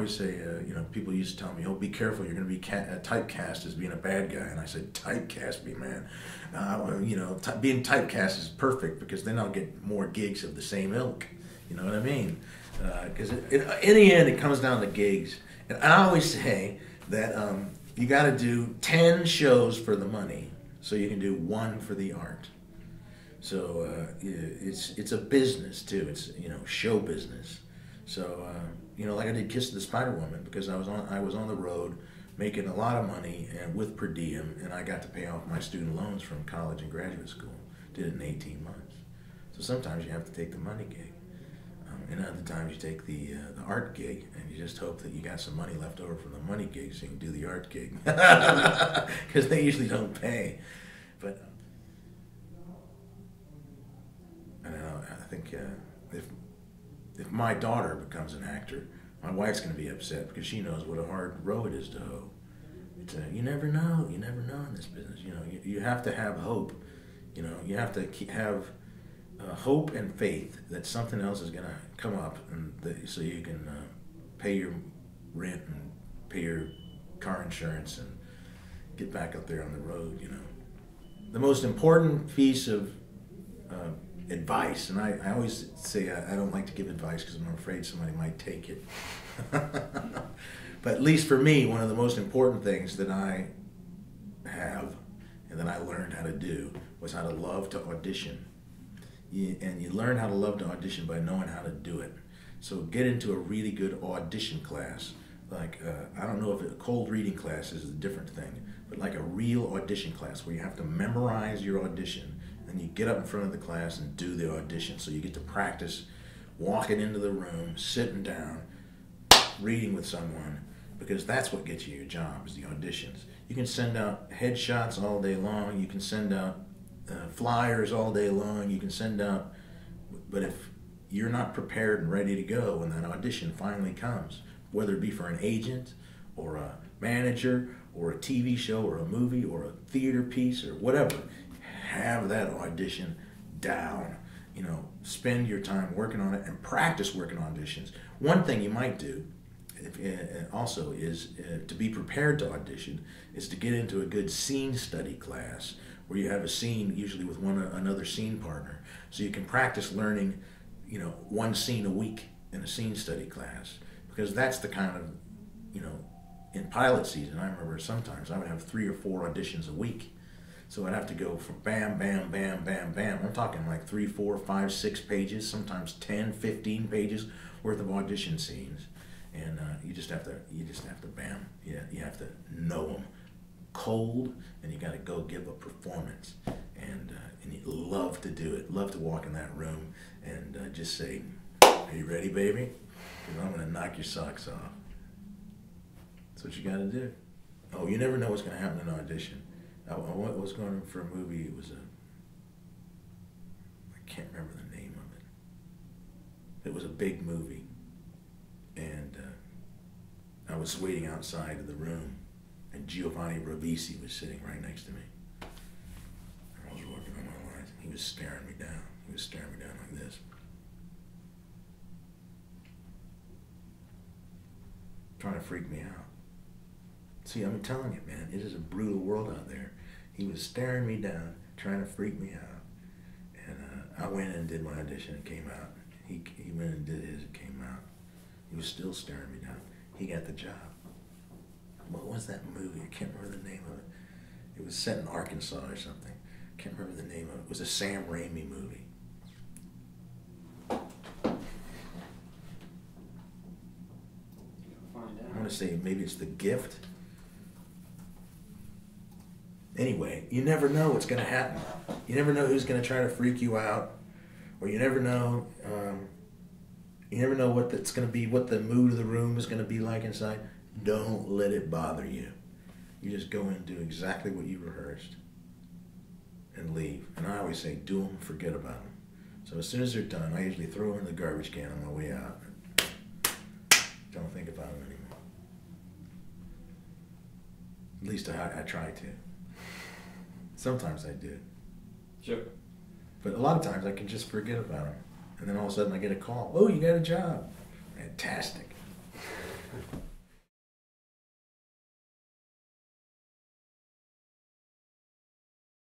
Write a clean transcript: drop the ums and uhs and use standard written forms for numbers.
always say, you know, people used to tell me, "Oh, be careful, you're going to be typecast as being a bad guy." And I said, "Typecast me, man. You know, being typecast is perfect because then I'll get more gigs of the same ilk." You know what I mean? Because in the end, it comes down to gigs. And I always say that you got to do 10 shows for the money, so you can do one for the art. So it's a business too. It's, you know, show business. So you know, like I did Kiss of the Spider Woman because I was on the road making a lot of money and with per diem, and I got to pay off my student loans from college and graduate school. Did it in 18 months. So sometimes you have to take the money gig, and other times you take the art gig, and you just hope that you got some money left over from the money gig so you can do the art gig because they usually don't pay. But I think if my daughter becomes an actor, my wife's going to be upset because she knows what a hard row it is to hoe. It's you never know in this business. You know, you have to have hope. You know, you have to have hope and faith that something else is going to come up, and so you can pay your rent and pay your car insurance and get back up there on the road. You know, the most important piece of advice, and I always say I don't like to give advice because I'm afraid somebody might take it. But at least for me, one of the most important things that I have and that I learned how to do was how to love to audition. And you learn how to love to audition by knowing how to do it. So get into a really good audition class. Like, I don't know if a cold reading class is a different thing, but like a real audition class where you have to memorize your audition. And you get up in front of the class and do the audition. So you get to practice walking into the room, sitting down, reading with someone, because that's what gets you your job, is the auditions. You can send out headshots all day long. You can send out flyers all day long. You can send out, but if you're not prepared and ready to go when that audition finally comes, whether it be for an agent or a manager or a TV show or a movie or a theater piece or whatever, have that audition down. You know, spend your time working on it and practice working auditions. One thing you might do also is to be prepared to audition is to get into a good scene study class where you have a scene usually with another scene partner, so you can practice learning, you know, one scene a week in a scene study class, because that's the kind of, you know, in pilot season I remember sometimes I would have 3 or 4 auditions a week. So I'd have to go from bam, bam, bam, bam, bam. I'm talking like 3, 4, 5, 6 pages, sometimes 10, 15 pages worth of audition scenes, and you just have to bam. Yeah, you have to know them cold, and you got to go give a performance, and you love to do it. Love to walk in that room and just say, "Are you ready, baby? Because I'm going to knock your socks off." That's what you got to do. Oh, you never know what's going to happen in an audition. I was going for a movie. It was I can't remember the name of it. It was a big movie, and I was waiting outside of the room, and Giovanni Ribisi was sitting right next to me. I was working on my lines, and he was staring me down. He was staring me down like this, trying to freak me out. See, I'm telling you, man, it is a brutal world out there. He was staring me down, trying to freak me out. And I went and did my audition and came out. He went and did his and came out. He was still staring me down. He got the job. What was that movie? I can't remember the name of it. It was set in Arkansas or something. I can't remember the name of it. It was a Sam Raimi movie. I want to say maybe it's The Gift. Anyway, you never know what's going to happen. You never know who's going to try to freak you out, or you never know. You never know what it's going to be, what the mood of the room is going to be like inside. Don't let it bother you. You just go in and do exactly what you rehearsed, and leave. And I always say, do them, forget about them. So as soon as they're done, I usually throw them in the garbage can on my way out. Don't think about them anymore. At least I try to. Sometimes I do. Sure. But a lot of times I can just forget about them. And then all of a sudden I get a call. "Oh, you got a job." Fantastic. actor.